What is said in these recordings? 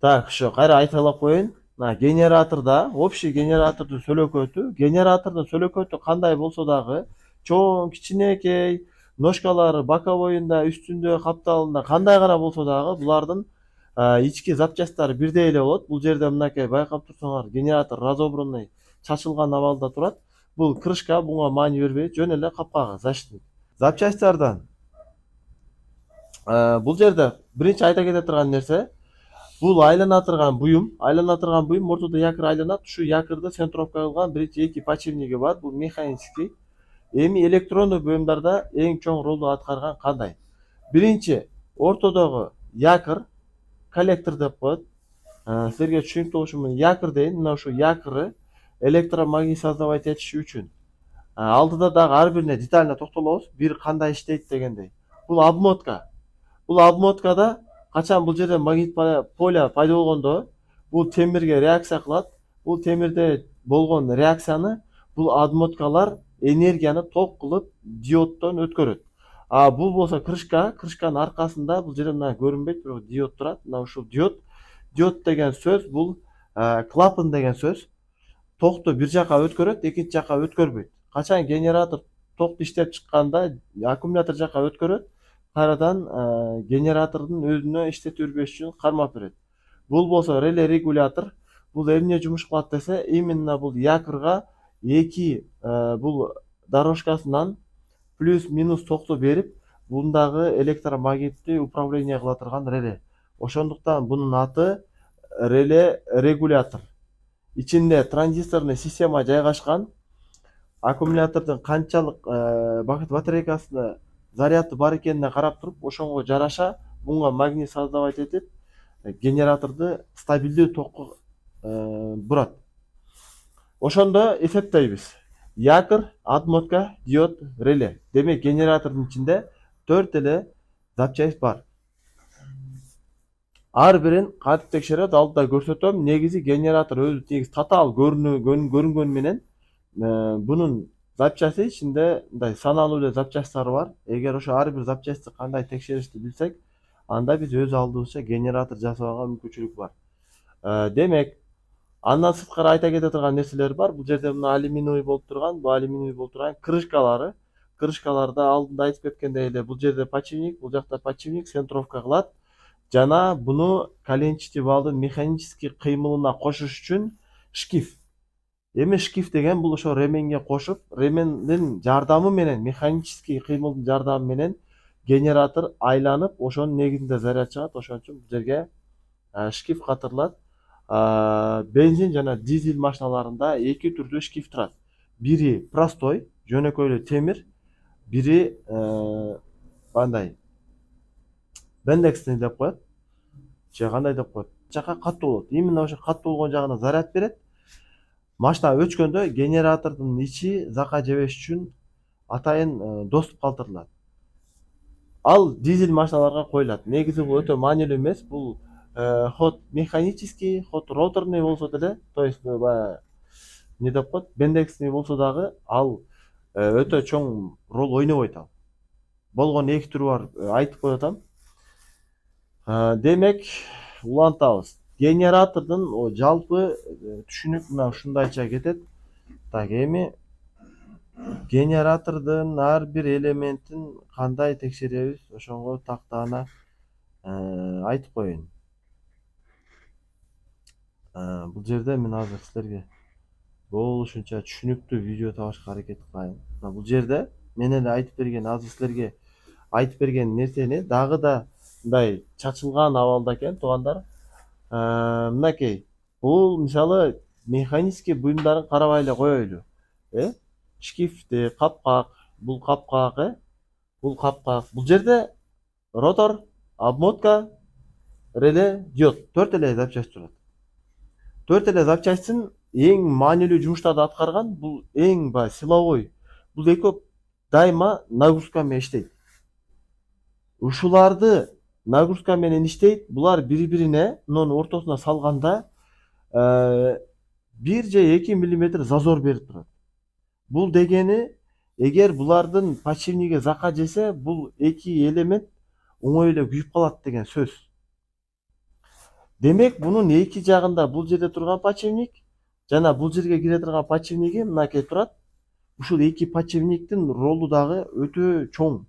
Так, ошо кайра айталап коеюн. Мына генератордо, общий генератордун сөлөкөтү кандай болсо дагы, чоң, кичинекей, ножкалары боковойунда, үстүндө, капталында кандай гана болсо дагы булардын ички запчасттары бирдей эле болот. Бул жерде мынакей байкап турсаңар, генератор разобранный, чачылган абалда турат. Бул крышка буга маани бербейт, жөн эле капкагы защитник. Запчасттардан бул жерде биринчи айта кете турган нерсе, бул айлана турган буюм ортодо якыр айланат. Ушу якырды центровка кылган биринчи эки подшипниги бар. Бул механический. Эми электрондуу буюмдарда эң чоң ролду аткарган кандай? Биринчи, ортодогу якыр, коллектор деп коет. Силерге түшүнүктүү болушу менен якыр дейин. Мына ушул якыры электромагнит создавать этиш үчүн алдыда дагы ар бирине детально токтолобуз. Бир кандай иштейт дегендей. Бул обмотка. Бул обмоткада качан бул жерде магнит поля пайда болгондо бул темирге реакция кылат. Бул темирде болгон реакцияны бул обмоткалар энергияны ток кылып диоддон өткөрөт. А бул болсо крышканын аркасында бул жерде мына көрүнбөйт, бирок диод турат. Мына ушул диод. Диод деген сөз бул клапан деген сөз. Токту бир жака өткөрөт, экинчи жака өткөрбөйт. Качан генератор токту иштеп чыкканда аккумулятор жака өткөрөт, кайрадан генератордун өзүнө иштете бербеш үчүн кармап берет. Бул болсо реле регулятор. Бул эмне жумуш кылат десе, именно бул якырга эки бул дорожкасынан плюс минус токту берип, бундагы электромагнитти управление кыла турган реле. Ошондуктан бунун аты реле регулятор. Ичинде транзисторный система жайгашкан. Аккумулятордун канчалык батарейкасында заряды бар экенине карап туруп, ошонго жараша буга магнит создавать этип, генераторду стабилдүү токко бурат. Ошондо эсептейбиз. Якыр, обмотка, диод, реле. Демек генератордун ичинде 4 эле запчасть бар. Ар бирин кантип текшерет, алдыда көрсөтөм. Негизи генератор өзү негизи татаал көрүнгөнү менен бунун запчасти ичинде мындай саналуу эле запчасттары бар. Эгер ошо ар бир запчастты кандай текшеришти билсек, анда биз өз алдыбызча генератор жасаганга мүмкүнчүлүк бар. Демек, андан сырткары айта кете турган нерселер бар. Бул жерде мына алюминий болуп турган крышкалары. Крышкаларда алдында айтып кеткендей эле, бул жерде подшипник, бул жакта подшипник центровка кылат. Жана буну коленчатый валдын механический кыймылына кошуш үчүн шкив. Эми шкив деген бул ошо ременге кошуп, ремендин жардамы менен, механический кыймылдын жардамы менен генератор айланып, ошонун негизинде заряд чыгат. Ошон үчүн бул жерге шкив катырылат. Бензин жана дизель машиналарында эки түрдүү шкив турат. Бири простой, жөнөкөй эле темир, бири кандай бендексный деп коет, же кандай деп коет. Жака каттуу болот. Именно ошо каттуу болгон жагына заряд берет. Машина өчкөндө генератордун ичи зака жебеш үчүн атайын доступ калтырылат. Ал дизель машиналарга коюлат. Негизи бул өтө маанилүү эмес. Бул ход механический, ход роторный болсо деле, то есть баягы не деп коет, бендексный болсо дагы ал өтө чоң роль ойнобойт ал. Болгон эки түрү бар, айтып коюп атам. Демек, улантабыз. Генератордун жалпы түшүнүк мына ушундайча кетет. Так, эми генератордун ар бир элементин кандай текшеребиз, ошого тактаана айтып коеюн. Бул жерде мен азыр силерге болушунча түшүнүктүү видео табышка аракет кылайын. Бул жерде мен эле айтып берген, азыр силерге айтып берген нерсени дагы да мындай чачылган абалда экен, туугандар. Мынакей, бул мисалы механический буюмдарын карабай эле коелу. Шкифти, капкак, бул капкак, бул капкак. Бул жерде ротор, обмотка, реле, диод. 4 эле запчасть турат. 4 эле запчастьтын эң маанилүү жумуштарды аткарган, бул эң баягы силовой. Бул экөө дайыма нагрузка менен иштейт. Ушуларды нагрузка менен иштейт. Булар бири-бирине мунун ортосуна салганда 1 же 2 мм зазор берип турат. Бул дегени, эгер булардын подшипниги зака жесе, бул эки элемент оңой эле күйүп калат деген сөз. Демек бунун эки жагында бул жерде турган подшипник жана бул жерге кире турган подшипниги мынакей турат. Ушул эки подшипниктин ролу дагы өтө чоң.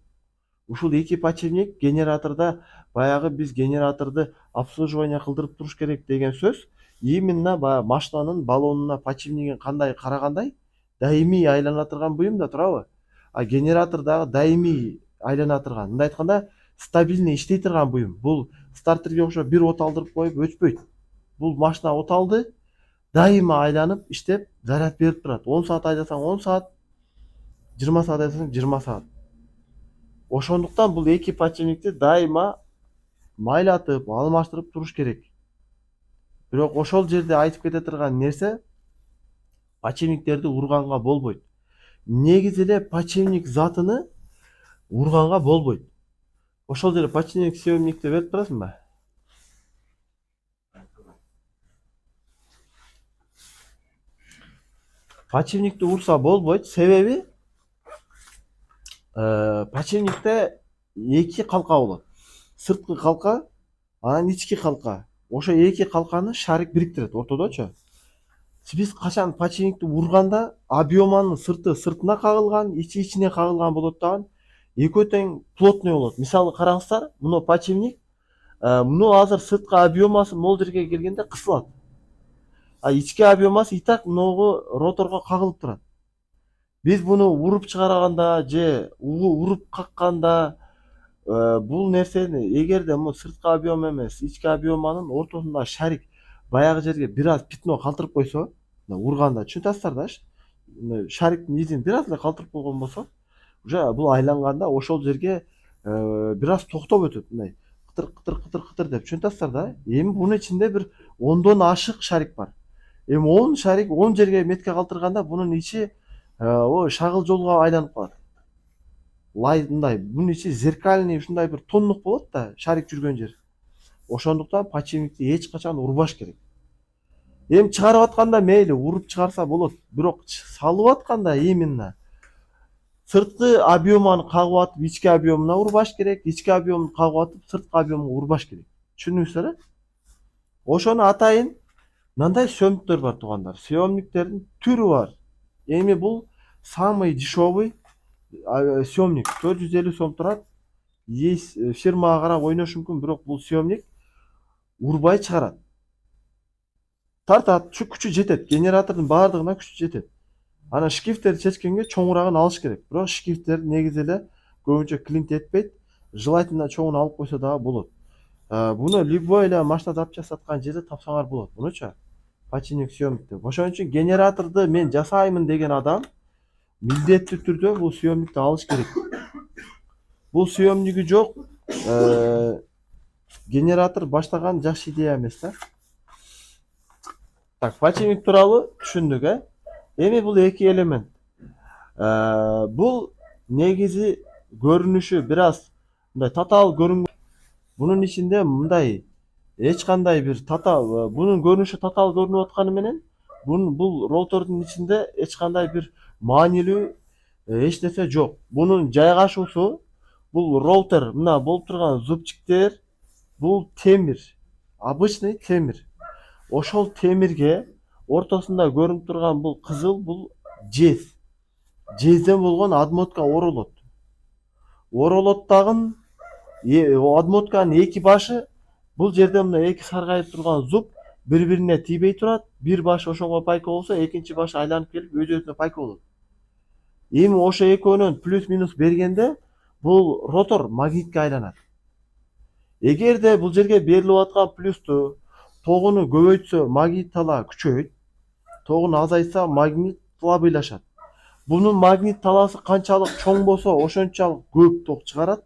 Ушул эки подшипник генератордо баягы биз генераторду обслуживание кылдырып туруш керек деген сөз. Именно баягы машинанын баллонуна подшипнигин кандай карагандай даимий айлана турган буюм да турабы? А генератор дагы даимий айлана турган. Мындай айтканда стабильный иштей турган буюм. Бул стартерге окшоп бир от алдырып коюп өчпөйт. Бул машина от алды, дайыма айланып иштеп заряд берип турат. 10 саат айдасаң 10 саат, 20 саат айдасаң 20 саат. Ошондуктан бул эки подшипникти дайыма майлатып, алмаштырып туруш керек. Бирок ошол жерде айтып кете турган нерсе подшипниктерди урганга болбойт. Негизи эле подшипник затыны урганга болбойт. Ошол жерде подшипник съемникти берип турасыңбы? Подшипникти урса болбойт. Себеби подшипникте эки калка болот. Сырткы калка, анан ички калка. Ошо эки калканы шарик бириктирет ортодочу. Биз качан подшипникти урганда объеманын сырты сыртына кагылган, ичи ичине кагылган болот дагы. Экөө тең плотный болот. Мисалы караңыздар, муну подшипник, муну азыр сырткы объемасы могул жерге келгенде кысылат. А ички объемасы и так могу роторго кагылып турат. Биз буну уруп чыгарганда же уруп какканда бул нерсени эгерде му сырткы объем эмес, ички объеманын ортосунда шарик баягы жерге бир аз пятно калтырып койсо, урганда түшүнүп атасыздар да, шариктин изин бир аз эле калтырып койгон болсо, уже бул айланганда ошол жерге бир аз токтоп өтөт, мындай кытыр кытыр кытыр кытыр деп түшүнүп атасыздар да. Эми бунун ичинде бир 10дон ашык шарик бар. Эми 10 шарик 10 жерге метке калтырганда бунун ичи ой шагыл жолго айланып калат. Лай мындай бунун ичи зеркальный ушундай бир тоннук болот да шарик жүргөн жер. Ошондуктан подшипникти эч качан урбаш керек. Эми чыгарып атканда мейли уруп чыгарса болот, бирок салып атканда именно сырткы объеманы кагып атып ички объемуна урбаш керек, ички объемун кагып атып сырткы объемуна урбаш керек. Түшүндүңүздөр? Ошону атайын мындай сөмдүктөр бар туугандар. Съемниктердин түрү бар. Эми бул самый дешевый съемник 450 сом турат. Есть фирмага карап ойнош мүмкүн, бирок бул съемник урбай чыгарат. Тартат, күчү жетет. Генератордун баардыгына күчү жетет. Анан шкифтерди чечкенге чоңурагын алыш керек. Бирок шкифтер негизи эле көбүнчө клинт этпейт. Желательно чоңун алып койсо дагы болот. Буну любой эле машина запчасть саткан жерде тапсаңар болот. Мунучу подшипник съемник деп. Ошон үчүн генераторду мен жасаймын деген адам милдеттүү түрдө бул съемникти алыш керек. Бул съемниги жок генератор баштаган жакшы идея эмес да. Так, подшипник тууралуу түшүндүк, Эми бул эки элемент. Бул негизи көрүнүшү бир аз мындай татаал көрүнгөн. Бунун ичинде мындай эч кандай бир татаал, бунун көрүнүшү татаал көрүнүп атканы менен, бул ротордун ичинде эч кандай бир маанилүү эч нерсе жок. Бунун жайгашуусу, бул ротор мына болуп турган зубчиктер, бул темир, обычный темир. Ошол темирге ортосунда көрүнүп турган бул кызыл, бул жез. Жезден болгон отмотка оролот. Оролот дагы отмотканын эки башы бул жерде мына эки саргайып турган зуб бири-бирине тийбей турат. Бир башы ошого пайка болсо, экинчи башы айланып келип өз-өзүнө пайка болот. Эми ошо экөөнүн плюс-минус бергенде бул ротор магнитке айланат. Эгерде бул жерге берилип аткан плюсту тогуну көбөйтсө магнит тала күчөйт, тогуну азайтса магнит слабыйлашат. Бунун магнит таласы канчалык чоң болсо ошончолук көп ток чыгарат.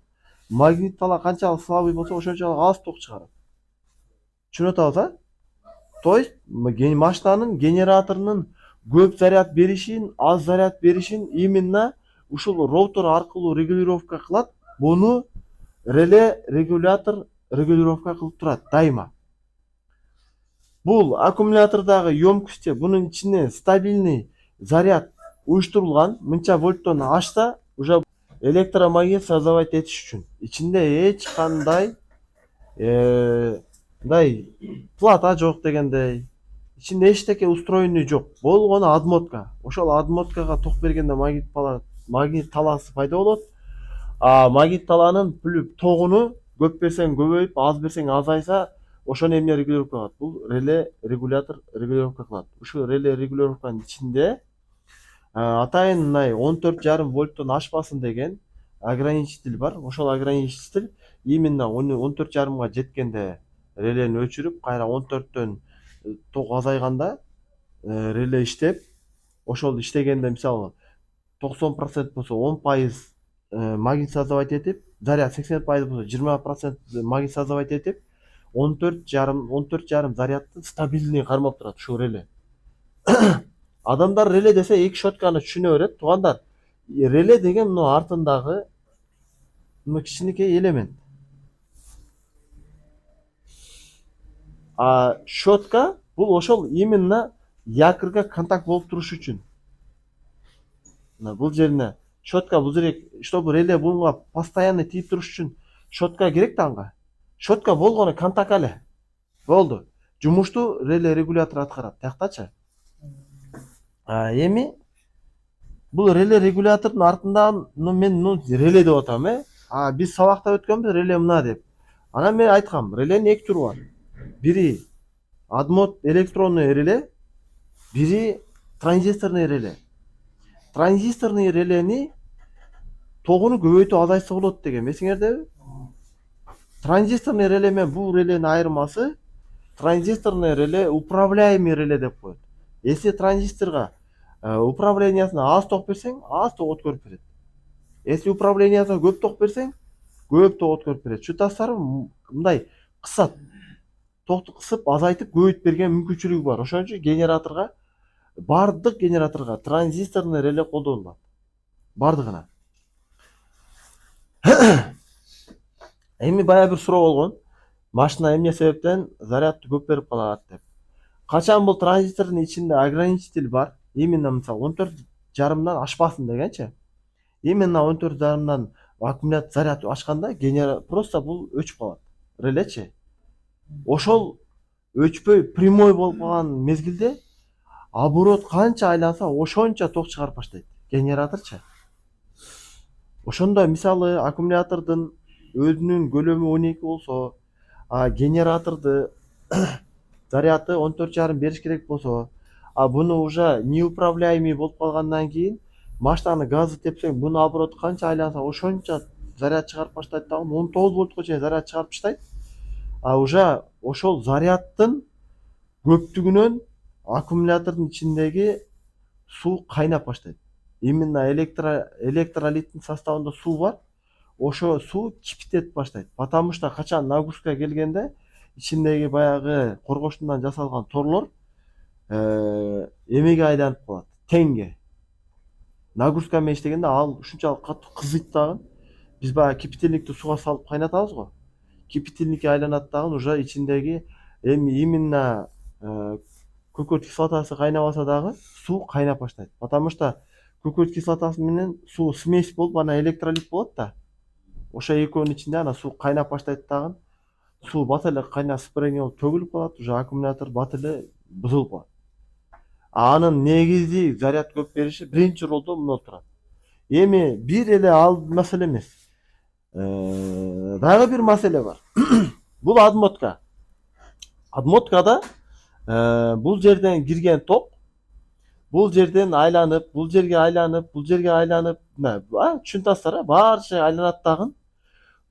Магнит тала канчалык слабый болсо ошончолук аз ток чыгарат. Түшүнүп атабыз, То есть машинанын генераторунун көп заряд беришин, аз заряд беришин именно ушул ротор аркылуу регулировка кылат. Буну реле регулятор регулировка кылып турат дайыма. Бул аккумулятордагы емкости бунун ичине стабильный заряд уюштурулган. Мынча вольттон ашса уже электромагнит создавать этиш үчүн. Ичинде эч кандай мындай плата жок дегендей. Ичинде эчтеке устроенный жок. Болгону адмотка. Ошол адмоткага ток бергенде магнит талаасы пайда болот. А магнит талаанын тогуну көп берсең көбөйүп, аз берсең азайса, ошону эмне регулировка кылат? Бул реле регулятор регулировка кылат. Ушул реле регулировканын ичинде атайын мындай 14,5 вольттон ашпасын деген ограничитель бар. Ошол ограничитель именно 14,5га жеткенде релени өчүрүп, кайра 14төн ток азайганда реле иштеп, ошол иштегенде мисалы 90% болсо 10% магнит создавать этип, заряд 80% болсо 20% магнит создавать этип, 14,5 зарядты стабильный кармап турат ушул реле. Адамдар реле десе эки щетканы түшүнө берет. Туугандар, реле деген мына артындагы мына кичинекей элемент. А щетка бул ошол именно якорго контакт болуп туруш үчүн. Мына бул жерине щетка, бул жерге, чтобы реле буга постоянно тийип туруш үчүн щетка керек да анга. Щетка болгону контакт эле. Болду. Жумушту реле регулятор аткарат. Тияктачы. Эми бул реле регулятордун артында мен реле деп атам, биз сабакта өткөнбүз реле мына деп. Анан мен айткам, реленин эки туру бар. Бири адмод электронный реле, бири транзисторный реле. Транзисторный релени тогуну көбөйтүп азайтса болот деген. Эсиңердеби? Транзисторный реле менен бул реленин айырмасы, транзисторный реле управляемый реле деп коет. Если транзисторга управлениясына аз ток берсең, аз ток өткөрүп берет. Если управлениясына көп ток берсең, көп ток өткөрүп берет. Чутасыздарбы? Мындай кысат. Токту кысып, азайтып, көбөйтүп берген мүмкүнчүлүгү бар. Ошон үчүн генераторго, бардык генераторго транзисторный реле колдонулат. Бардыгына. Эми бая бир суроо болгон. Машина эмне себептен зарядты көп берип калат деп. Качан бул транзистордун ичинде ограничитель бар, именно мисалы 14,5дан ашпасын дегенчи. Именно 14,5дан аккумулятор заряд ашканда просто бул өчүп калат. Релечи. Ошол өчпөй прямой болуп калган мезгилде оборот канча айланса ошончо ток чыгарып баштайт генераторчу. Ошондо мисалы аккумулятордун өзүнүн көлөмү 12 болсо, генераторду заряды 14,5 бериш керек болсо, буну уже неуправляемый болуп калгандан кийин машинаны газы тепсең, бунун обороты канча айланса ошончо заряд чыгарып баштайт да, 19 вольтко чейин заряд чыгарып баштайт. Уже ошол заряддын көптүгүнөн аккумулятордун ичиндеги суу кайнап баштайт. Именно электролиттин составында суу бар. Ошо суу кипитет баштайт. Потому что качан нагрузка келгенде ичиндеги баягы коргоштундан жасалган торлор эмеге айланып калат, теңге. Нагрузка менен иштегенде ал ушунчалык катуу кызыйт дагы. Биз баягы кипятильникти сууга салып кайнатабыз го. Кипятильник айланат дагы, уже ичиндеги именно күкүрт кислотасы кайнабаса дагы суу кайнап баштайт. Потому что күкүрт кислотасы менен суу смесь болуп, анан электролит болот да. Ошо экөөнүн ичинде анан суу кайнап баштайт дагы. Суу бат эле кайнап спирение болуп төгүлүп калат, уже аккумулятор бат эле бузулуп калат. Анын негизги заряд көп бериши биринчи ролдо мына турат. Эми бир эле ал маселе эмес. Дагы бир маселе бар. Бул адмотка. Адмоткада бул жерден кирген ток бул жерден айланып, бул жерге айланып, бул жерге айланып, түшүнүп баары жер айланат дагы.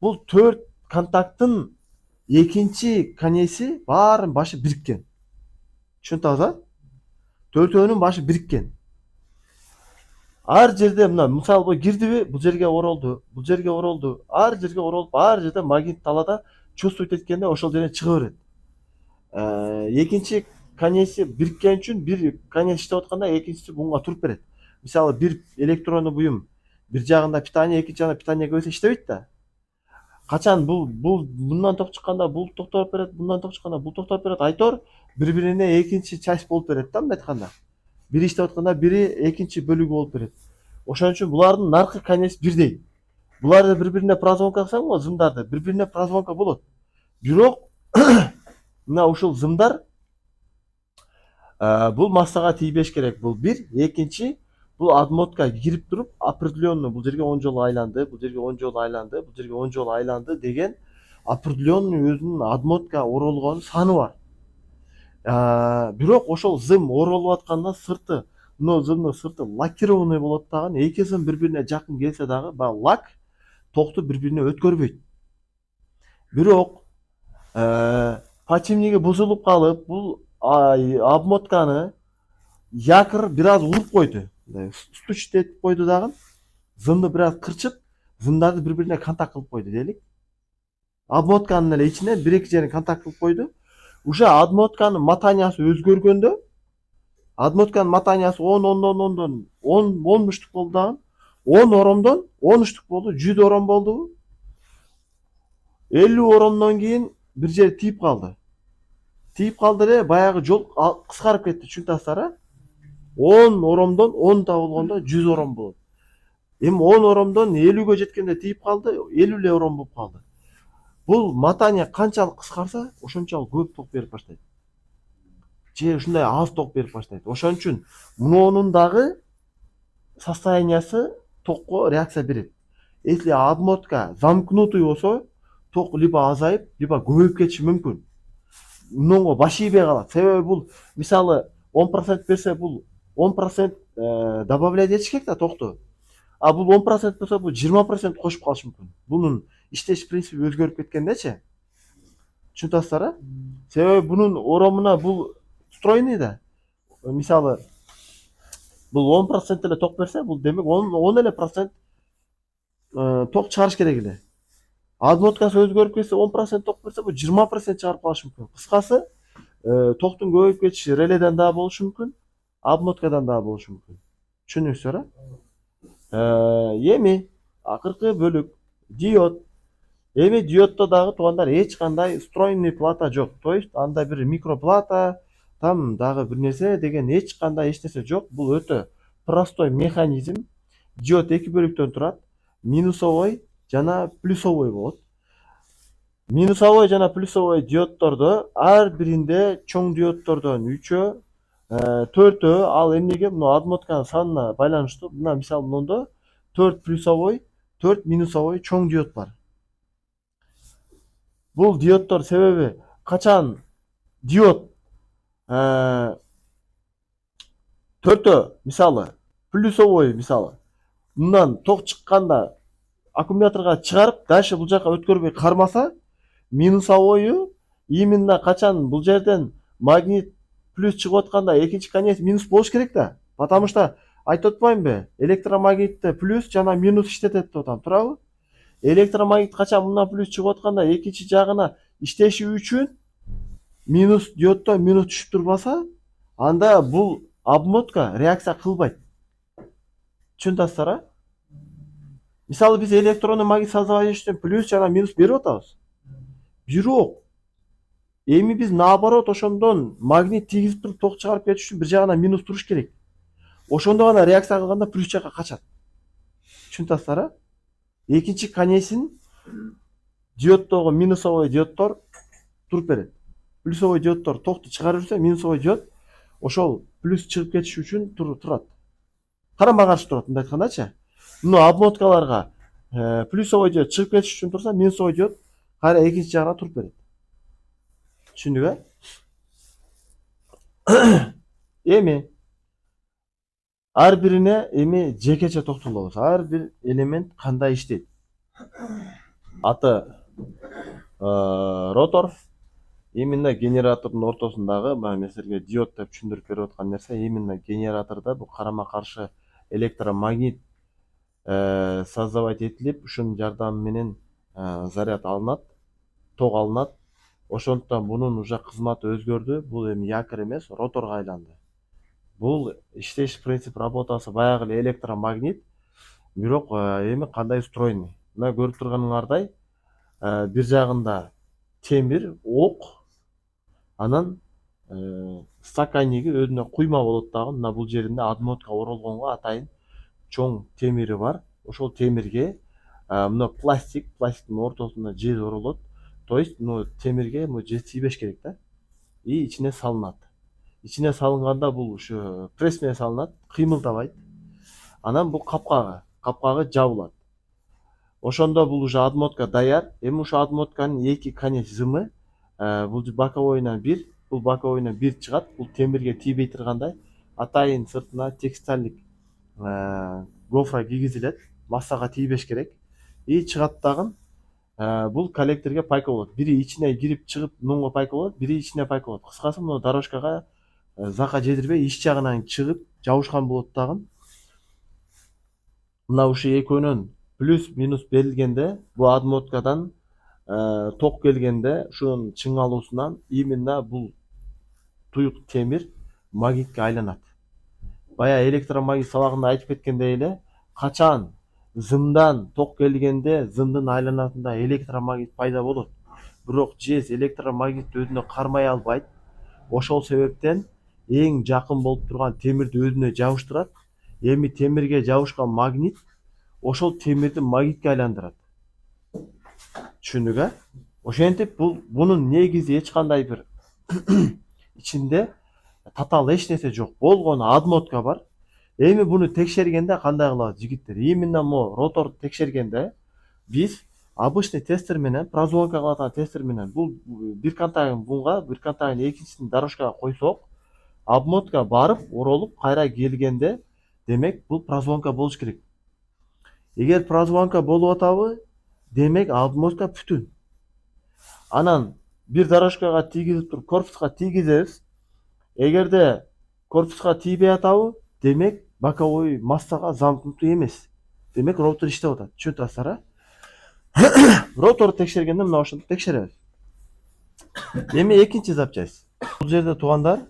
Бул 4 контакттын экинчи конеси баарынын башы бириккен. Түшүнүп атасызбы? Төртөөнүн башы бириккен. Ар жерде мына мисалы бул кирдиби, бул жерге оролду, бул жерге оролду, ар жерге оролуп, ар жерде магнит талаада чувствовать эткенде ошол жерден чыга берет. Экинчи конеси бириккен үчүн бир конес иштеп атканда экинчиси буга туруп берет. Мисалы бир электронный буюм бир жагында питание, экинчи жагында питание көбөйсө иштебейт да. Качан бул мындан ток чыкканда бул токтоп берет, мындан ток чыкканда бул токтоп берет. Айтор бири-бирине экинчи часть болуп берет да, мындай айтканда. Бири иштеп атканда бири экинчи бөлүгү болуп берет. Ошон үчүн булардын наркы конес бирдей. Буларды бири-бирине прозвонка кылсаң го, зымдарды бири-бирине прозвонка болот. Бирок мына ушул зымдар бул массага тийбеш керек. Бул бир. Экинчи, бул адмотка кирип туруп определенный бул жерге 10 жолу айланды, бул жерге 10 жолу айланды, бул жерге 10 жолу айланды деген определенный өзүнүн адмотка оролгон саны бар. Бирок ошол зым оролуп атканда сырты, мына зымдын сырты лакированный болот дагы, эки зым бири бирине жакын келсе дагы баягы лак токту бири бирине өткөрбөйт. Бирок подшипниги бузулуп калып, бул обмотканы якорь бир аз уруп койду. Стучить этип койду дагы. Зымды бир аз кырчып, зымдарды бири бирине контакт кылып койду дейли. Обмотканын эле ичине бир эки жерин контакт кылып койду. Уже адмотканын матаниясы өзгөргөндө, адмотканын матаниясы 10 үчтүк болду дагы. 10 оромдон 10 үчтүк болду, 100 ором болду. 50 оромдон кийин бир жери тийип калды. Тийип калды эле, баягы жол кыскарып кетти, түшүнүп 10 оромдон 10 табылгондо 100 ором болот. Эми 10 оромдон 50ге жеткенде тийип калды, 50 эле ором болуп калды. Бул матания канчалык кыскарса, ошончолук көп ток берип баштайт. Же ушундай аз ток берип баштайт. Ошон үчүн мунунун дагы состояниясы токко реакция берет. Если обмотка замкнутый болсо, ток либо азайып, либо көбөйүп кетиши мүмкүн. Мунунга баш ийбей калат. Себеби бул мисалы 10% берсе, бул 10% добавлять этиш керек да токту. А бул 10% болсо, бул 20% кошуп калышы мүмкүн. Бунун иштеш принципи өзгөрүп кеткендечи. Түшүнүп атасыздар? Себеби бунун оромуна бул встроенный да. Мисалы бул 10% эле ток берсе, бул демек 10 эле процент ток чыгарыш керек эле. Адмоткасы өзгөрүп кетсе, 10% ток берсе, бул 20% чыгарып калышы мүмкүн. Кыскасы, токтун көбөйүп кетиши реледен дагы болушу мүмкүн, обмоткадан дагы болушу мүмкүн. Түшүнүңүздөр? Эми акыркы бөлүк диод. Эми диоддо дагы туугандар эч кандай встроенный плата жок. То есть анда бир микроплата, там дагы бир нерсе деген эч кандай эч нерсе жок. Бул өтө простой механизм. Диод эки бөлүктөн турат. Минусовой жана плюсовой болот. Минусовой жана плюсовой диоддордо ар биринде чоң диоддордон 3-өө, 4-өө, ал эмнеге? Мына адмотканын санына байланыштуу. Мына мисалы мындай 4 плюсовой, 4 минусовой чоң диод бар. Бул диоддор себеби качан диод 4-өө мисалы плюсовой мисалы мындан ток чыкканда аккумуляторга чыгарып, дальше бул жака өткөрбөй кармаса, минусовою именно качан бул жерден магнит плюс чыгып атканда экинчи конец минус болуш керек да. Потому что айтып атпаймынбы? Электромагнитте плюс жана минус иштетет деп атам, туурабы? Электромагнит качан мындан плюс чыгып атканда экинчи жагына иштеши үчүн минус диоддо минус түшүп турбаса, анда бул обмотка реакция кылбайт. Түшүнүп атасыздар? Мисалы биз электронный магнит создавать үчүн плюс жана минус берип атабыз. Бирок эми биз наоборот ошондон магнит тийгизип туруп ток чыгарып кетиш үчүн бир жагына минус туруш керек. Ошондо гана реакция кылганда плюс жакка качат. Түшүнүп атасыздар? Экинчи конесин диоддогу минусовой диоддор туруп берет. Плюсовой диоддор токту чыгарып жүрсө, минусовой диод ошол плюс чыгып кетиш үчүн турат. Карама каршы турат, мындай айткандачы. Мына обмоткаларга плюсовой диод чыгып кетиш үчүн турса, минусовой диод кайра экинчи жагына туруп берет. Түшүндүк, Эми ар бирине эми жекече токтолобуз. Ар бир элемент кандай иштейт. Аты ротор. Именно генератордун ортосундагы, мен силерге диод деп түшүндүрүп берип аткан нерсе, именно генератордо бул карама каршы электромагнит создавать этилип, ушунун жардамы менен заряд алынат, ток алынат. Ошондуктан бунун уже кызматы өзгөрдү. Бул эми якорь эмес, роторго айланды. Бул иштеш принцип работасы баягы эле электромагнит, бирок эми кандай устроенный. Мына көрүп турганыңардай, бир жагында темир, ок, анан стаканниги өзүнө куйма болот дагы. Мына бул жеринде адмотка оролгонго атайын чоң темири бар. Ошол темирге мына пластиктин ортосуна жез оролот. То есть, темирге жез тийбеш керек да. и ичине салынат. Ичине салынганда бул ушу пресс менен салынат, кыймылдабайт. Анан бул капкагы жабылат. Ошондо бул уже отмотка даяр. Эми ушул отмотканын эки конец зымы, бул боковойунан бир чыгат. Бул темирге тийбей тургандай атайын сыртына текстильдик гофра кийгизилет. Массага тийбеш керек. И чыгат дагы бул коллекторге пайка болот. Бири ичине кирип чыгып муңга пайка болот, бири ичине пайка болот. Кыскасы мына дорожкага зака жедирбей ич жагынан чыгып жабышкан болот дагы. Мына ушу экөөнүн плюс минус берилгенде бул отмоткадан ток келгенде ушунун чыңалуусунан именно бул туюк темир магнитке айланат. Бая электромагнит сабагында айтып кеткендей эле, качан зымдан ток келгенде зымдын айланатында электромагнит пайда болот. Бирок жез электромагнитти өзүнө кармай албайт. Ошол себептен эң жакын болуп турган темирди өзүнө жабыштырат. Эми темирге жабышкан магнит ошол темирди магнитке айландырат. Түшүндүк, а? Ошентип бунун негизи эч кандай бир ичинде татаал эч нерсе жок. Болгону отмотка бар. Эми буну текшергенде кандай кылабыз жигиттер? Именно мо роторду текшергенде биз обычный тестер менен, прозвонка кылып аткан тестер менен бул бир контагын буга, бир контагын экинчисин дорожкага койсок, обмотка барып, оролуп, кайра келгенде, демек бул прозвонка болуш керек. Эгер прозвонка болуп атабы, демек обмотка бүтүн. Анан бир дорожкага тийгизип туруп корпуска тийгизебиз. Эгерде корпуска тийбей атабы, демек боковой массага замкнутый эмес. Демек ротор иштеп атат. Түшүнүп атасыздар, а? Роторду текшергенде мына ошентип текшеребиз. Эми экинчи запчасть. Бул жерде туугандар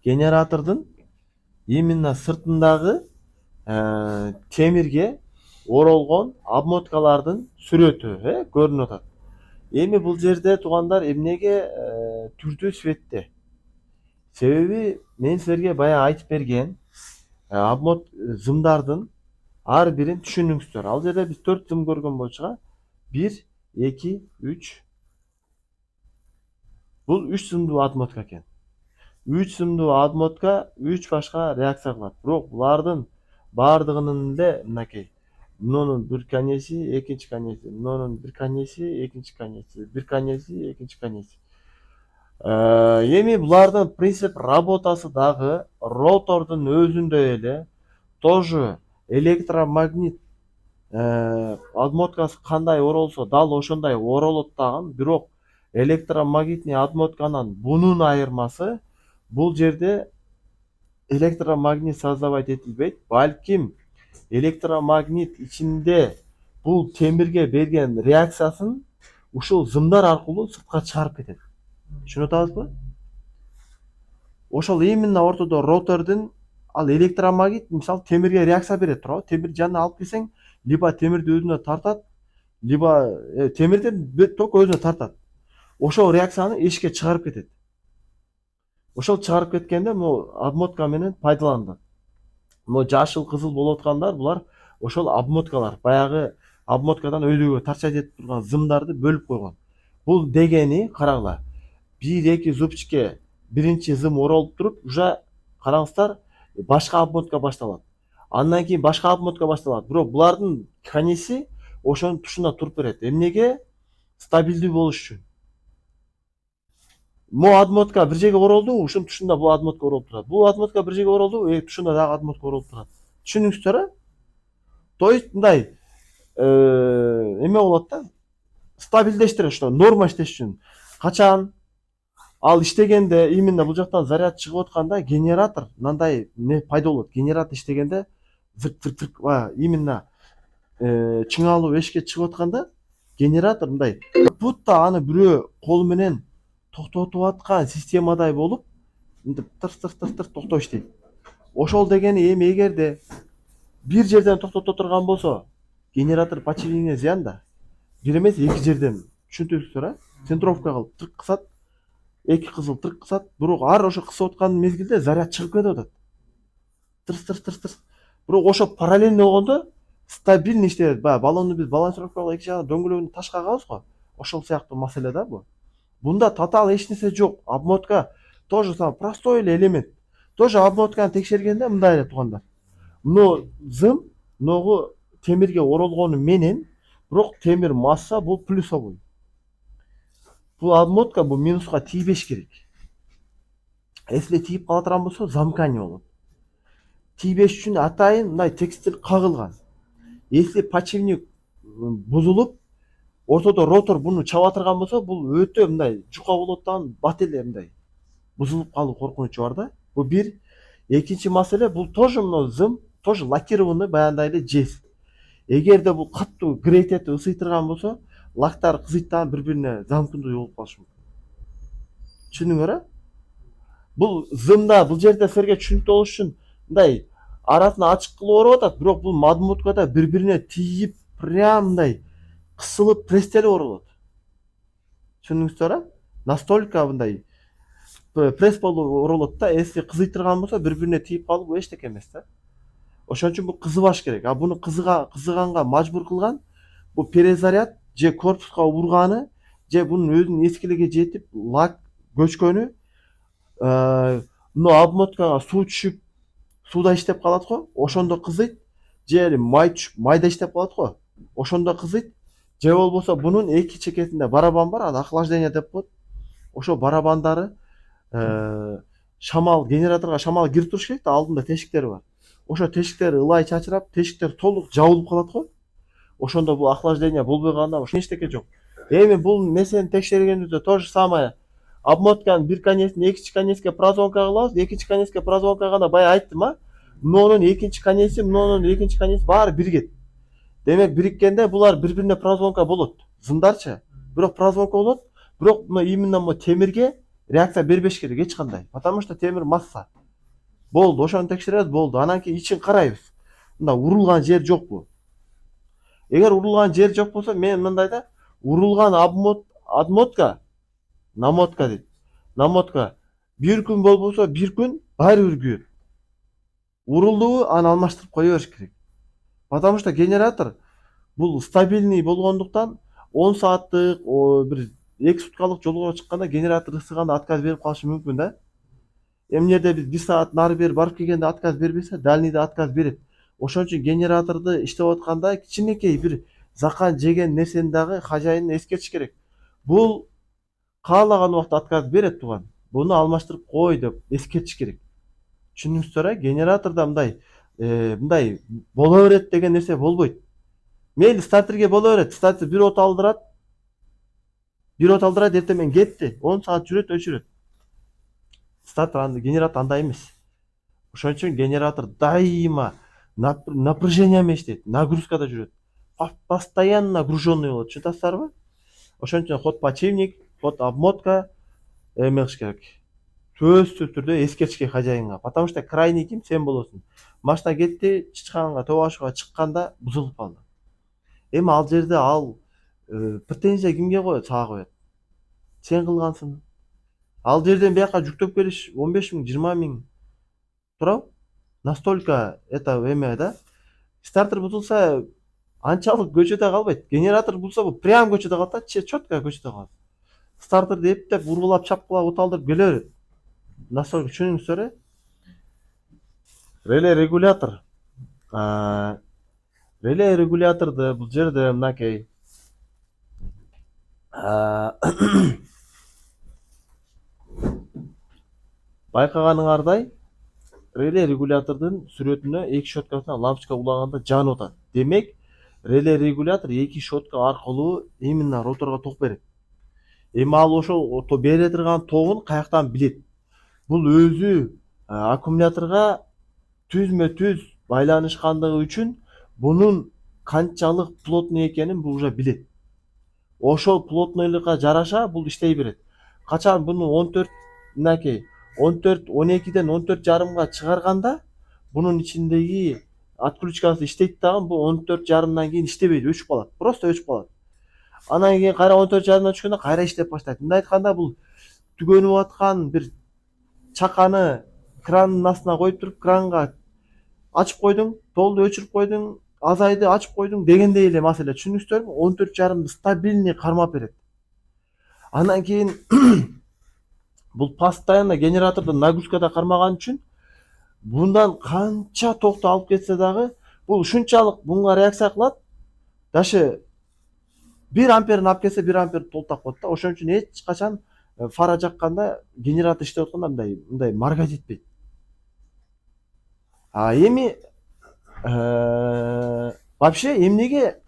генератордун именно сыртындагы темирге оролгон обмоткалардын сүрөтү көрүнүп атат. Эми бул жерде туугандар эмнеге түрдүү светте? Себеби мен силерге бая айтып берген зымдардын ар бирин түшүнүңүздөр. Ал жерде биз 4 зым көргөн болчуга 1, 2, 3. Бул 3 зымдуу отмотка экен. 3 зымдуу отмотка 3 башка реакция кылат. Бирок булардын бардыгынын эле мынакей. Мунун бир конеси, экинчи конеси, мунун бир конеси, экинчи конеси, бир конеси, экинчи конеси. Эми булардын принцип работасы дагы ротордун өзүндө эле тоже электромагнит отмоткасы кандай оролсо дал ошондой оролот дагы. Бирок электромагнитный отмотканын бунун айырмасы бул жерде электромагнит создавать этилбейт, балким электромагнит ичинде бул темирге берген реакциясын ушул зымдар аркылуу сыртка чыгарып кетет. Түшүнүп атабызбы? Ошол именно ортодо ротордун ал электромагнит мисалы темирге реакция берет туурабы? Темир жанына алып келсең, либо темирди өзүнө тартат, либо темирден ток өзүнө тартат. Ошол реакцияны эшикке чыгарып кетет. Ошол чыгарып кеткенде могу обмотка менен пайдаланылат. Могу жашыл, кызыл болуп аткандар булар ошол обмоткалар. Баягы обмоткадан өйдөгө тарча жетип турган зымдарды бөлүп койгон. Бул дегени карагыла. 1-2 зубчикке биринчи зым оролуп туруп, уже караңыздар, башка обмотка башталат. Андан кийин башка обмотка башталат. Бирок булардын конеси ошонун тушуна туруп берет. Эмнеге? Стабилдүү болуш үчүн. Мо обмотка бир жерге оролду, ушунун тушунда бул обмотка оролуп турат. Бул обмотка бир жерге оролду, тушунда дагы обмотка оролуп турат. Түшүндүңүздөр, а? То есть мындай эме болот да, стабилдештирет, что норма иштеш үчүн. Качан ал иштегенде, именно бул жактан заряд чыгып атканда генератор мындай не пайда болот. Генератор иштегенде зырк именно чыңалуу эшикке чыгып атканда генератор мындай будто аны бирөө кол менен токтотуп аткан системадай болуп, тырс токтоп иштейт. Ошол дегени эми эгерде бир жерден токтото турган болсо, генератор почивине зыян да. Бир эмес, эки жерден. Түшүндүңүздөр, а? Центровка кылып тырк кысат, эки кызыл тырк кысат, бирок ар ошо кысып аткан мезгилде заряд чыгып кетип атат. Тырс. Бирок ошо параллельно болгондо стабильный иштейт. Баллонду биз балансировка кылып эки жагына дөңгөлөгүн таш кагабыз го. Ошол сыяктуу маселе да бул. Бунда татаал эч нерсе жок. Обмотка тоже самый простой эле элемент. Тоже обмотканы текшергенде мындай эле туугандар. Мына зым мынагу темирге оролгону менен, бирок темир масса, бул плюсовой. Бул обмотка бул минуска тийбеш керек. Если тийип кала турган болсо, замкание болот. Тийбеш үчүн атайын мындай текстиль кагылган. Если подшипник бузулуп, ортодо ротор буну чаба турган болсо, бул өтө мындай жука болот да, бат эле мындай бузулуп калуу коркунучу бар да. Бул бир. Экинчи маселе, бул тоже мына зым, тоже лакированный баягындай эле жез. Эгерде бул катуу греть этип ысыйтырган болсо, лактар кызыйт да бири-бирине замкнутый болуп калышы мүмкүн. Түшүндүңөр а? Бул зымда бул жерде силерге түшүнүктүү болуш үчүн мындай арасын ачык кылып ороп атат, бирок бул мадмуткада бири-бирине тийип, прям мындай кысылып, пресстелип оролот. Түшүндүңүздөр а? Настолько мындай пресс болуп оролот да, если кызыйтырган болсо бири-бирине тийип калып, бул эчтеке эмес да. Ошон үчүн бул кызыбаш керек. А буну кызыганга мажбур кылган бул перезаряд же корпуска урганы, же бунун өзүнүн эскилиги жетип, лак көчкөнү, мына обмоткага суу түшүп, сууда иштеп калат го, ошондо кызыйт, же май түшүп, майда иштеп калат го, ошондо кызыйт, же болбосо бунун эки чекесинде барабан бар, аны охлаждение деп коет. Ошо барабандары шамал, генераторго шамал кирип туруш керек да, алдында тешиктери бар. Ошо тешиктери ылай чачырап, тешиктер толук жабылып калат го. Ошондо бул охлаждение болбой калганда ошо эчтеке жок. Эми бул нерсени текшергенибизде то же самое. Обмотканын бир конецин экинчи конецке прозвонка кылабыз. Экинчи конецке прозвонка кылганда баягы айттым а, мынунун экинчи конеси, мынунун экинчи конеси баары биригет. Демек бириккенде булар бири-бирине прозвонка болот. Зымдарчы, бирок прозвонка болот, бирок мына именно мо темирге реакция бербеш керек эч кандай. Потому что темир масса. Болду, ошону текшеребиз, болду. Анан кийин ичин карайбыз. Мында урулган жер жокпу? Эгер урулган жер жок болсо, мен мындай да, урулган обмотка, намотка дейт. Намотка бир күн болбосо, бир күн баары бир күйөт. Урулдубу, аны алмаштырып кое бериш керек. Потому что генератор бул стабильный болгондуктан 10 сааттык, бир 2 суткалык жолго чыкканда генератор ысыганда отказ берип калышы мүмкүн да. Эмне жерде биз 1 саат нары бери барып келгенде отказ бербесе, дальныйда отказ берет. Ошон үчүн генераторду иштеп атканда кичинекей бир закан жеген нерсени дагы хажайын эскертиш керек. Бул каалаган убакта отказ берет тууган. Буну алмаштырып кой деп эскертиш керек. Түшүндүңүздөр а? Генератордо мындай боло берет деген нерсе болбойт. Мейли стартерге боло берет. Стартер бир от алдырат. Эртең менен кетти. 10 саат жүрөт, өчүрөт. Стартер генератор андай эмес. Ошон үчүн генератор дайыма напряжение менен иштейт, нагрузкада жүрөт. Постоянно нагруженный болот, чытасыздарбы? Ошон үчүн ход подшипник, ход обмотка эме кылыш керек. Сөзсүз түрдө эскертиш керек хажайынга. Потому что крайний ким? Сен болосуң. Машина кетти, чычканга, тоо чыкканда бузулуп калды. Эми ал жерде претензия кимге коет? Сага коет. Сен кылгансың. Ал жерден бияка жүктөп келиш 15 000, 20 000 турабы? Настолько это эме да. Стартер бузулса анчалык көчөдө калбайт. Генератор булса бул прям көчөдө калат да, четко көчөдө калат. Стартерди эптеп, ургулап, чапкылап, оталдырып келе берет. Настолько түшүнүңүздөр э? Реле регулятор. Реле регуляторду бул жерде мынакей байкаганыңардай, реле регулятордун сүрөтүнө эки щеткасына лампочка улаганда жанып атат. Демек, реле регулятор эки щетка аркылуу именно роторго ток берет. Эми ал ошол бере турган тогун каяктан билет? Бул өзү аккумуляторго түзмө-түз байланышкандыгы үчүн бунун канчалык плотный экенин бул уже билет. Ошол плотнойлукка жараша бул иштей берет. Качан буну 14 мынакей 12ден 14,5 чыгарганда бунун ичиндеги отключкасы иштейт дагы, бул 14,5 кийин иштебейт, өчүп калат. Просто өчүп калат. Анан кийин кайра 14,5 түшкөндө кайра иштеп баштайт. Мындай айтканда, бул түгөнүп аткан бир чаканы крандын астына коюп туруп, кранга ачып койдуң, толду, өчүрүп койдуң, азайды, ачып койдуң дегендей эле маселе. Түшүндүңүздөрбү? 14,5 стабильный кармап берет. Андан кийин бул постоянно генератордун нагрузкада кармаган үчүн bundan канча токту алып кетсе дагы бул ушунчалык буга реакция кылат. Даже 1 амперин алып кетсе 1 ампер толтап коет да. Ошон үчүн эч качан фара жакканда генератор иштеп атканда мындай маргать этпейт. А эми вообще эмнеге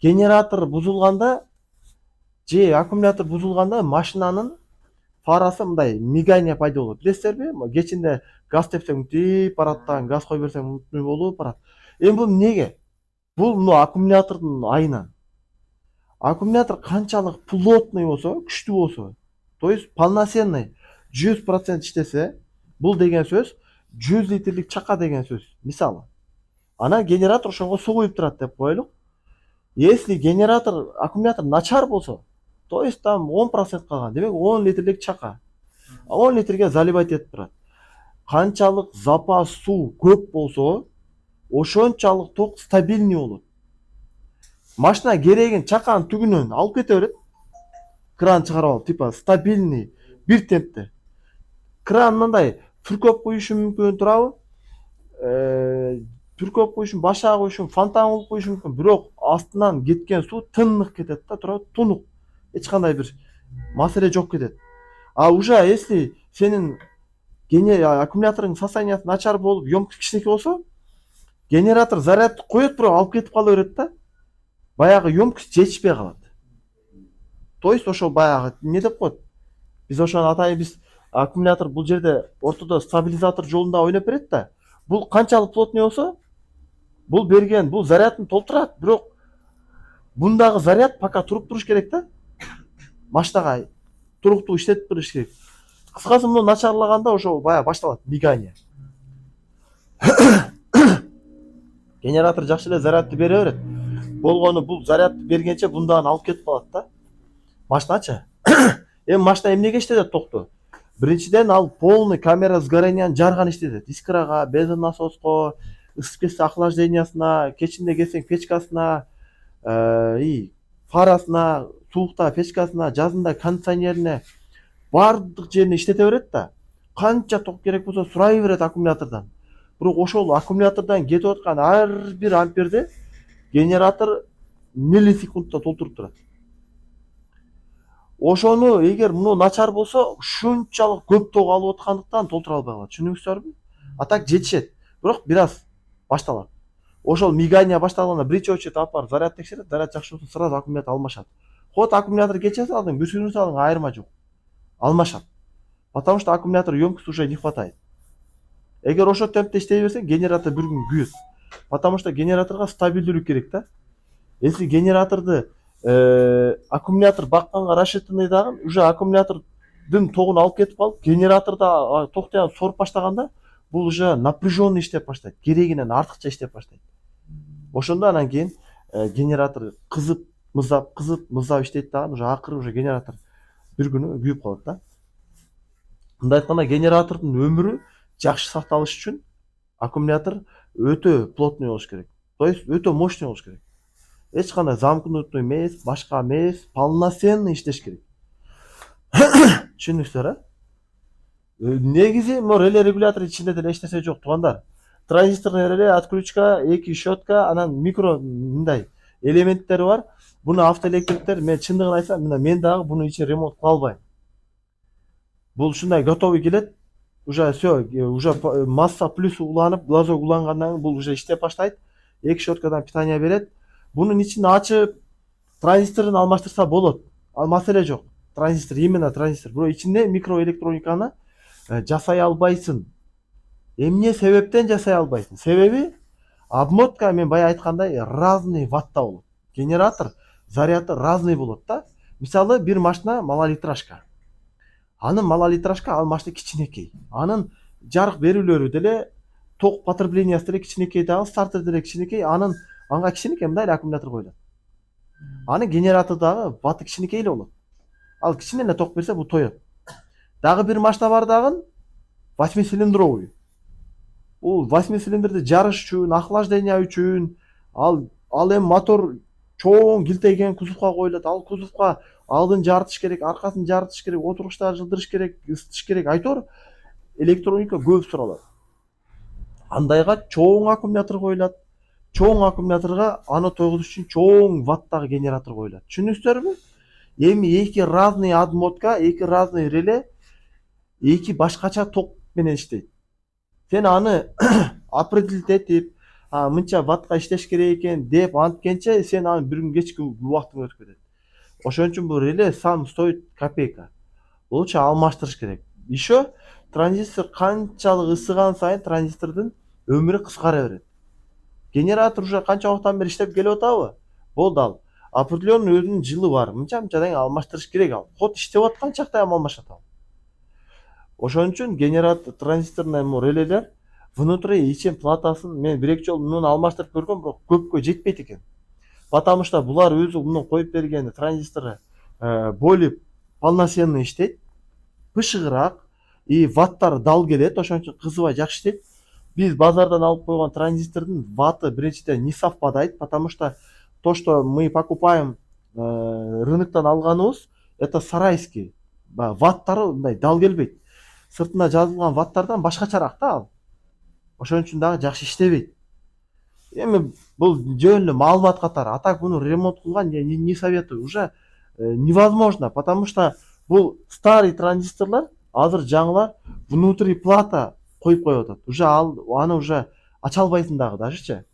генератор бузулганда же аккумулятор бузулганда машинанын фарасы мындай мигание пайда болот. Билесиздерби? Кечинде газ тепсең мынтип барат да, газ кое берсең мынтип болуп барат. Эми бул эмнеге? Бул мына аккумулятордун айынан. Аккумулятор канчалык плотный болсо, күчтүү болсо, то есть полноценный 100% иштесе, бул деген сөз 100 литрлик чака деген сөз. Мисалы. Ана генератор ошого суу куюп турат деп коелук. Если генератор, аккумулятор начар болсо, то есть там 10% калган. Демек 10 литрлик чака. 10 литрге заливать этип турат. Канчалык запас суу көп болсо, ошончалык ток стабильный болот. Машина керегин чаканын түгүнөн алып кете берет. Кран чыгарып алып, типа стабильный, бир темпте. Кран мындай түркөп коюшу мүмкүн, туурабы? Түркөп коюшу, башка коюшу, фонтан кылып коюшу мүмкүн. Бирок астынан кеткен суу тынык кетет да, туурабы? Тунук. Эч кандай бир маселе жок кетет. А уже если сенин аккумулятордун состояниясы начар болуп, ёмкость кичинекей болсо, генератор зарядты коет, бирок алып кетип кала берет да. Баягы ёмкость жетишпей калат. То есть ошо баягы эмне деп коет? Биз ошону атайбыз, аккумулятор бул жерде ортодо стабилизатор жолунда ойноп берет да. Бул канчалык плотный болсо, бул берген, бул зарядын толтурат, бирок бундагы заряд пока туруп туруш керек да. Машинага туруктуу иштетип туруш керек. Кыскасы муну начарлаганда ошо баягы башталат мигание. Генератор жакшы эле зарядты бере берет. Болгону бул зарядты бергенче бундагын алып кетип калат да. Машиначы. Эми машина эмнеге иштетет токту? Биринчиден ал полный камера сгоранияны жарган иштетет. Искрага, бензин насоско, ысып кетсе охлаждениясына, кечинде келсең печкасына, фарасына, суукта печкасына, жазында кондиционерине, бардык жерине иштете берет да. Канча ток керек болсо сурай берет аккумулятордон. Бирок ошол аккумулятордон кетип аткан ар бир амперди генератор миллисекундта толтуруп турат. Ошону эгер муну начар болсо, ушунчалык көп ток алып аткандыктан толтура албай калат. Түшүнүңүздөрбү? А так жетишет. Бирок бир аз башталат. Ошол мигание башталганда биринчи очередь алып барып заряд текшерет, заряд жакшы болсо сразу аккумулятор алмашат. Ход аккумулятор кече салдың, бир күнү салдың, айырма жок. Алмашат. Потому что аккумулятор ёмкости уже не хватает. Эгер ошол темпте иштей берсең, генератор бир күн күйөт. Потому что генераторго стабилдүүлүк керек да. Если генераторду аккумулятор бакканга рассчитанный дагы, уже аккумулятордун тогун алып кетип калып, генераторда токтой соруп баштаганда, бул уже напряженный иштеп баштайт, керегинен артыкча иштеп баштайт. Ошондо анан кийин генератор кызып, мыздап иштейт дагы, уже акыры уже генератор бир күнү күйүп калат да. Мындай айтканда генератордун өмүрү жакшы сакталыш үчүн аккумулятор өтө плотный болуш керек. То есть өтө мощный болуш керек. Эч кандай замкнутый эмес, башка эмес, полноценный иштеш керек. Түшүндүңүздөр, а? Негизи реле регулятор ичинде деле эч нерсе жок, туугандар. Транзисторный реле, отключка, 2 щетка, анан микро мындай элементтери бар. Буну автоэлектриктер, мен чындыгын айтсам, мен дагы буну ичин ремонт кыла албайм. Бул ушундай готовый келет. Уже все, уже масса плюс уланып, глазок улангандан кийин бул уже иштеп баштайт. 2 щеткадан питание берет. Бунун ичин ачып, транзисторун алмаштырса болот. Ал маселе жок. Транзистор, именно транзистор. Бирок ичинде микроэлектрониканы жасай албайсың. Эмне себептен жасай албайсың? Себеби обмотка мен бая айткандай разный ватта болот. Генератор заряды разный болот да. Мисалы бир машина малолитражка. Анын малолитражка ал машина кичинекей. Анын жарык берүүлөрү деле, ток потреблениясы деле кичинекей дагы, стартер деле кичинекей. Анга кичинекей мындай эле аккумулятор коюлат. Анын генератор дагы ваты кичинекей эле болот. Ал кичине эле ток берсе бул тоет. Дагы бир машина бар дагы 8 цилиндровый. Бул 8 цилиндрди жарыш үчүн, охлаждение үчүн, ал эми мотор чоң килтейген кузовко коюлат. Ал кузовко алдын жарытыш керек, аркасын жарытыш керек, отургучтарды жылдырыш керек, ысытыш керек, айтор электроника көп суралат. Андайга чоң аккумулятор коюлат. Чоң аккумуляторго аны тойгузуш үчүн чоң ваттагы генератор коюлат. Түшүндүңүздөрбү? Эми эки разный адмотка, эки разный реле, эки башкача ток менен иштейт. Сен аны определить этип, мынча ваттка иштеш керек экен деп анткенче сен аны бир күн кечки убактың өтүп кетет. Ошон үчүн бул реле сам стоит копейка. Лучше алмаштырыш керек. Еще транзистор канчалык ысыган сайын транзистордун өмүрү кыскара берет. Генератор уже канча убакыттан бери иштеп келип атабы? Болду ал. Определенный өзүнүн жылы бар. Мынча деген алмаштырыш керек ал. Код иштеп аткан чакта эми алмашат ал. Ошон үчүн генератор транзисторный релелер внутри ичим платасын мен бир эки жолу муну алмаштырып көргөм, бирок көпкө жетпейт экен. Потому что булар өзү муну коюп берген транзистору более полноценный иштейт, бышыгыраак и ваттары дал келет, ошон үчүн кызыбай жакшы иштейт. Биз базардан алып койгон транзистордун ваты биринчиден не совпадает, потому что то, что мы покупаем рыноктан алганыбыз, это сарайский. Ваттары мындай дал келбейт. Сыртына жазылган ваттардан башкачараак да ал. Ошон үчүн дагы жакшы иштебейт. Эми бул жөн эле маалымат катары. А так буну ремонт кылган не советую. Уже невозможно, потому что бул старый транзисторлор, азыр жаңылар внутри плата коюп коюп атат. Уже аны уже ача албайсың дагы дажычы.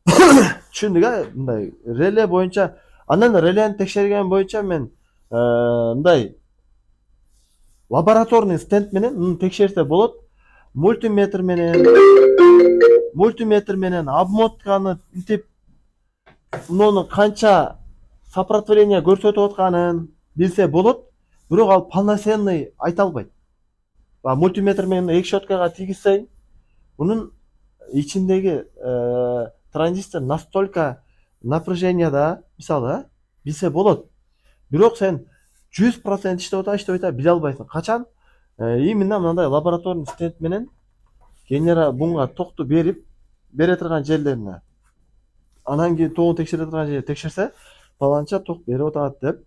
Түшүндүк мындай реле боюнча. Анан релени текшерген боюнча мен мындай лабораторный стенд менен муну текшерсе болот. Мультиметр менен обмотканы интип мунун канча сопротивление көрсөтүп атканын билсе болот. Бирок ал полноценный айта албайт. Мультиметр менен эки щеткага тийгизсең, бунун ичиндеги транзистор настолько напряженияда, мисалы, билсе болот. Бирок сен 100% иштеп атат, биле албайсың. Качан? Именно мындай лабораторный стенд менен бунга токту бере турган жерлерине. Анан кийин тогун текшере турган жерде текшерсе, баланча ток берип атат деп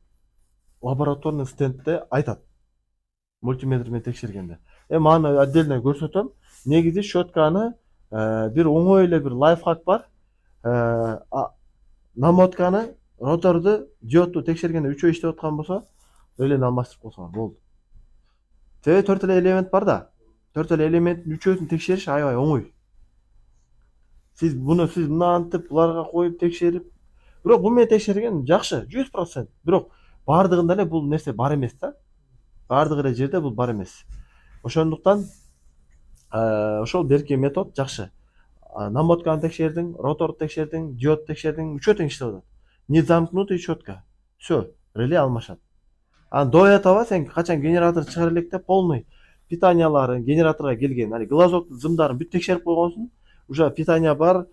лабораторный стендте айтат. Мультиметр менен текшергенде. Эми аны отдельно көрсөтөм. Негизи щетканы бир оңой эле бир лайфхак бар. Намотканы, роторду, диодду текшергенде үчөө иштеп аткан болсо, релени алмаштырып койсоңор болду. Себеби 4 эле элемент бар да. 4 эле элементтин үчөөсүн текшериш аябай оңой. Сиз мынантип буларга коюп текшерип, бирок бул менен текшерген жакшы, 100%. Бирок бардыгында эле бул нерсе бар эмес да. Бардык эле жерде бул бар эмес. Ошондуктан ошол берки метод жакшы. Намотканы текшердиң, роторду текшердиң, диодду текшердиң, үчөө тең иштеп атат. Не замкнутый щетка. Всё, реле алмашат. До этого сен качан генератор чыгара электе полный питанияларын генераторго келген, глазоктун зымдарын бүт текшерип койгонсуң, уже питание бар,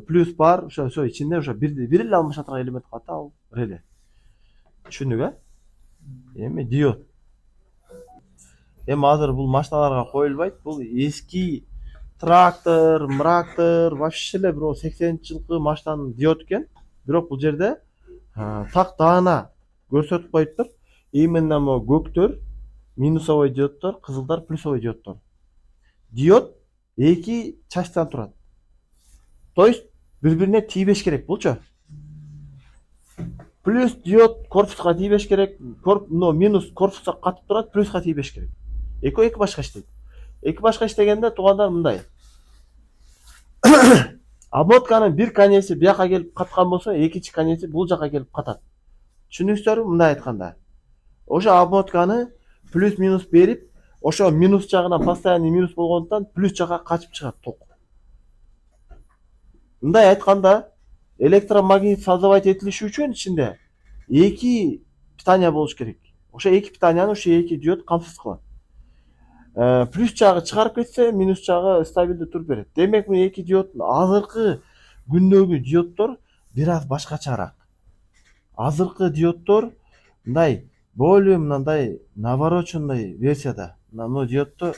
плюс бар, всё ичинде уже бир эле алмаша турган элемент калат ал реле. Түшүндүк, Эми диод. Эми азыр бул машиналарга коюлбайт. Бул эски трактор, вообще эле бирок 80-жылкы машинанын диод экен. Бирок бул жерде так даана көрсөтүп коюптур. Именно мо көктөр минусовой диоддор, кызылдар плюсовой диоддор. Диод эки частьтан турат. То есть бири-бирине тийбеш керек булчу. Плюс диод корпуска тийбеш керек, минус корпуска катып турат, плюска тийбеш керек. Эки башка иштейт. Эки башка иштегенде туугандар мындай. Обмотканын бир конеси бияка келип каткан болсо, экинчи конеси бул жака келип катат. Түшүндүңүздөрбү? Мындай айтканда. Ошо обмотканы плюс-минус берип, ошо минус жагынан постоянный минус болгондуктан плюс жака качып чыгат ток. Мындай айтканда, электромагнит создавать этилиши үчүн ичинде эки питание болуш керек. Ошо эки питанияны ошо эки диод камсыз кылат. Плюс жагы чыгарып кетсе, минус жагы стабилдүү туруп берет. Демек, бул эки диоддун азыркы күндөгү диоддор бир аз башкачараак. Азыркы диоддор мындай более мындай навороченный версияда. Мына диодду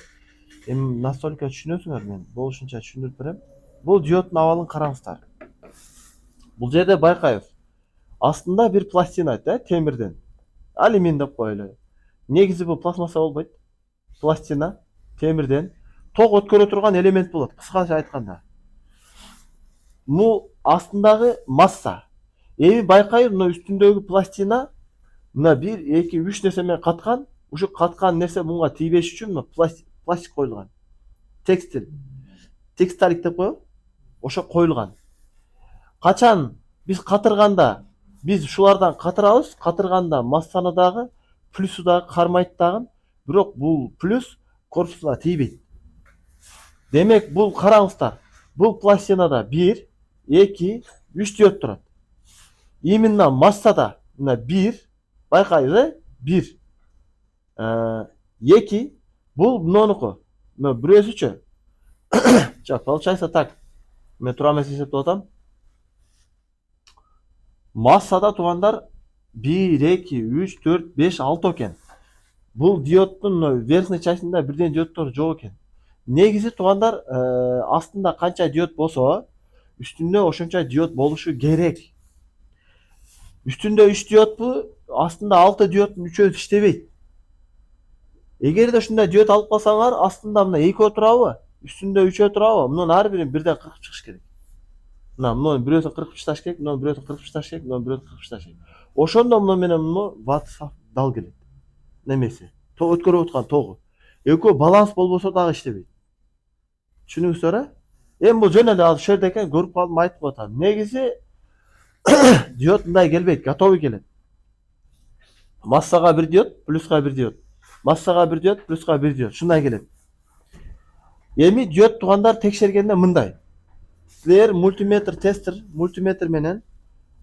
эми настолько түшүнөсүңөр, мен болушунча түшүндүрүп берем. Бул диоддун абалын караңыздар. Бул жерде байкайбыз. астында бир пластина да, темирден. Алюмин деп коелу. Негизи бул пластмасса болбойт. Пластина, темирден ток өткөрө турган элемент болот, кыскача айтканда. Бул астындагы масса. Эми байкайбыз, мына үстүндөгү пластина мына 1, 2, 3 нерсе менен каткан. Ушу каткан нерсе мунга тийбеш үчүн мына пластик коюлган. Текстилик деп коебу. Ошо коюлган. Качан биз катырганда, биз ушулардан катырабыз, катырганда массаны дагы, плюсу дагы кармайт дагы, бирок бул плюс корпусуна тийбейт. Демек бул караңыздар, бул пластинада 1, 2, 3 диод турат. Именно массада мына 1, байкайбыз, 1, 2, бул монуку. Мына бирөөсүчү. Сейчас, получается так. Мен туура эмес эсептеп атам. Массада туугандар 1, 2, 3, 4, 5, 6 экен. Бул диоддун верхний частында бирден диоддор жок экен. Негизи туугандар, астында канча диод болсо, үстүндө ошончо диод болушу керек. Үстүндө 3 диодбу, астында 6 диоддун 3-өө иштебейт. Эгерде ушундай диод алып калсаңар, астында мына 2 турабы, үстүндө 3 турабы, мунун ар бирин бирден кыркып чыгыш керек. Мына мунун бирөөсүн кыркып ташташ керек, мунун бирөөсүн кыркып ташташ керек, мунун бирөөсүн кыркып ташташ керек. Ошондо муну менен муну ватт саф дал келет. Немеси? Ток өткөрүп аткан тогу. Экөө баланс болбосо дагы иштебейт. Түшүнүңүздөр, Эми бул жөн эле азыр ушул жерде экен, көрүп калдым, айтып атам. Негизи диод мындай келбейт, готовый келет. Массага 1 диод, плюска 1 диод. Массага 1 диод, плюска 1 диод. Шундай келет. Эми диод туугандар текшергенде мындай. Силер мультиметр менен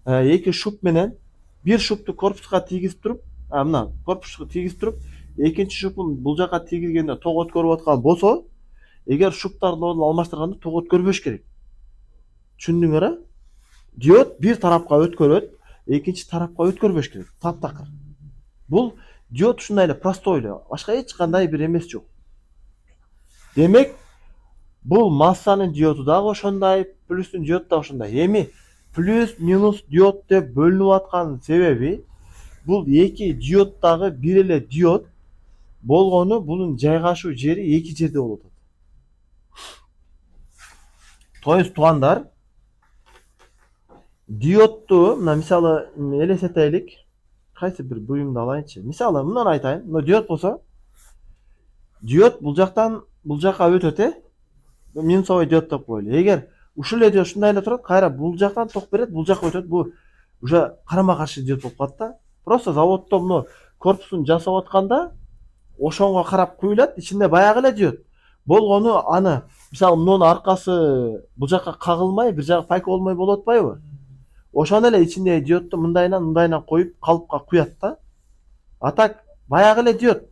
2 шуп менен бир шупту корпуска тийгизип туруп, мына корпуску тийгизип туруп, экинчи шупун бул жака тийгизгенде ток өткөрүп аткан болсо, эгер шуптардын ордун алмаштырганда ток өткөрбөш керек. Түшүндүңөр? Диод бир тарапка өткөрөт, экинчи тарапка өткөрбөш керек. Таптакыр. Бул диод ушундай эле простой эле, башка эч кандай бир эмес жок. Демек, бул массанын диоду дагы ошондой, плюстун диоду да ошондой. Эми плюс минус диод деп бөлүнүп аткан себеби бул эки диоддагы бир эле диод болгону бунун жайгашуу жери эки жерде болуп атат. То есть туугандар, диодду мына мисалы элестетелик. Кайсы бир буюмду алайынчы. Мисалы мындан айтайын. Мына диод болсо, диод бул жактан бул жака өтөт, минусовой диод деп коелу. Эгер ушул эле диод ушундай эле турат, кайра бул жактан ток берет, бул жака өтөт. Бул уже карама-каршы диод болуп калат да. Просто заводдо муну корпусун жасап атканда ошонго карап куюлат, ичинде баягы эле диод болгону, аны мисалы мунун аркасы бул жака кагылмай, бир жагы пайка болмой болуп атпайбы? Ошону эле ичиндеги диодду мындайынан коюп калыпка куят да. А так баягы эле диод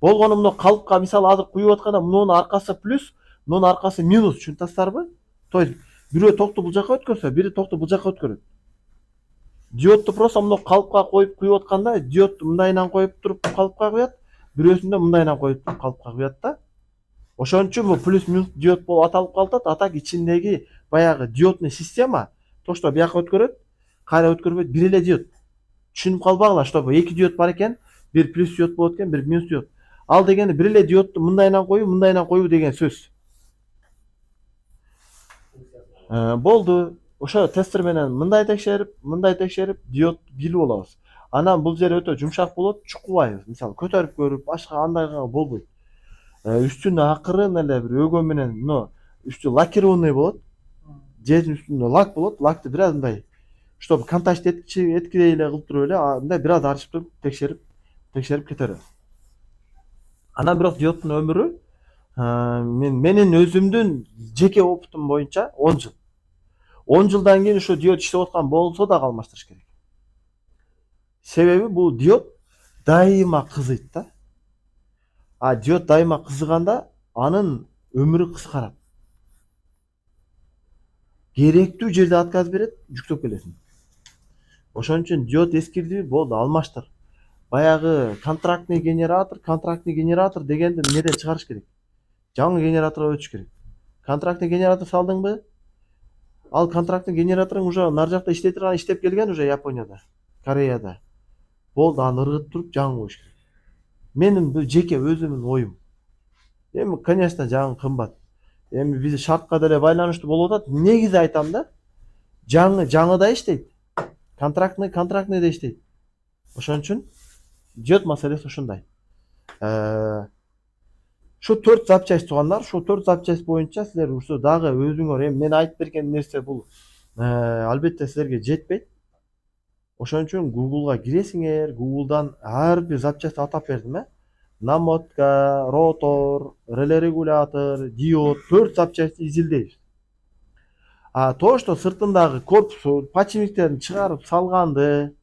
болгону муну калыпка мисалы азыр куюп атканда мунун аркасы плюс, мунун аркасы минус, түшүнүп атасыздарбы? То есть бирөө токту бул жака өткөрсө, бири токту бул жака өткөрөт. Диодду просто муну калыпка коюп куюп атканда, диодду мындайынан коюп туруп калыпка куят, бирөөсүндө мындайынан коюп туруп калыпка куят да. Ошон үчүн бул плюс минус диод болуп аталып калат. А так ичиндеги баягы диодный система то, что бияка өткөрөт, кайра өткөрбөйт, бир эле диод. Түшүнүп калбагыла, что эки диод бар экен, бир плюс диод болот экен, бир минус диод. Ал дегени бир эле диодду мындайынан коюу деген сөз. Болду. Ошо тестер менен мындай текшерип, диод билип алабыз. Анан бул жери өтө жумшак болот, чукубайбыз. Мисалы көтөрүп көрүп, башка андайга болбойт. Үстүнө акырын эле бир өгө менен, мына үстү лакированный болот. Жердин үстүндө лак болот. Лакты бир аз мындай, чтобы контакт эткилей эле кылып туруп эле, мындай бир аз арчып туруп текшерип кетербиз. Анан бирок диоддун өмүрү менин өзүмдүн жеке опытым боюнча 10 жыл. 10 жылдан кийин ушу диод иштеп аткан болсо дагы алмаштырыш керек. Себеби бул диод дайыма кызыйт да. А диод дайыма кызыганда анын өмүрү кыскарат. Керектүү жерде отказ берет, жүктөп келесиң. Ошон үчүн диод эскирди, болду, алмаштыр. Баягы контрактный генератор дегенди эмнеден чыгарыш керек? Жаңы генераторго өтүш керек. Контрактный генератор салдыңбы? Ал контракттын генераторун уже нар жакта иштей турган иштеп келген уже Японияда, Кореяда. Болду, аны ыргытып туруп жаңы коюш керек. Менин бул жеке өзүмдүн оюм. Эми конечно жаңы кымбат. Эми биз шартка деле байланыштуу болуп атат. Негизи айтам да, жаңы да иштейт. Контрактный да иштейт. Ошон үчүн жет маселеси ушундай. Ушу 4 запчасть туугандар, ушул 4 запчасть боюнча силер ушу дагы өзүңөр эми мен айтып берген нерсе бул албетте силерге жетпейт. Ошон үчүн Google'га киресиңер, Google'дан ар бир запчасть атап бердим, намотка, ротор, реле регулятор, диод, 4 запчастьты изилдейбиз. То, что сыртындагы корпусу, подшипниктерин чыгарып салганды,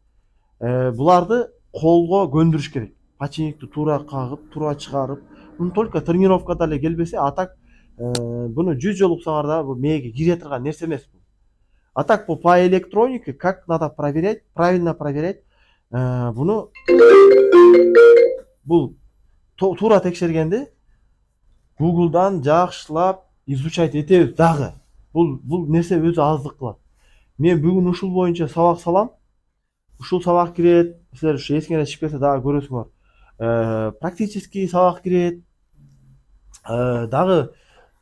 буларды колго көндүрүш керек. Подшипникти туура кагып, туура чыгарып, муну только тренировкада эле келбесе, а так буну 100 жолу уксаңар да бул мээге кире турган нерсе эмес бул. А так по электронике как надо проверять, правильно проверять, буну бул туура текшергенди Google'дан жакшылап изучать этебиз дагы. Бул нерсе өзү аздык кылат. Мен бүгүн ушул боюнча сабак салам. Ушул сабак кирет, силер ушу эсиңерден чыгып кетсе дагы көрөсүңөр. Практический сабак кирет. Дагы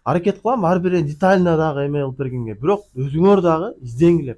аракет кылам ар бирин детально дагы эме кылып бергенге. Бирок өзүңөр дагы издеңилер.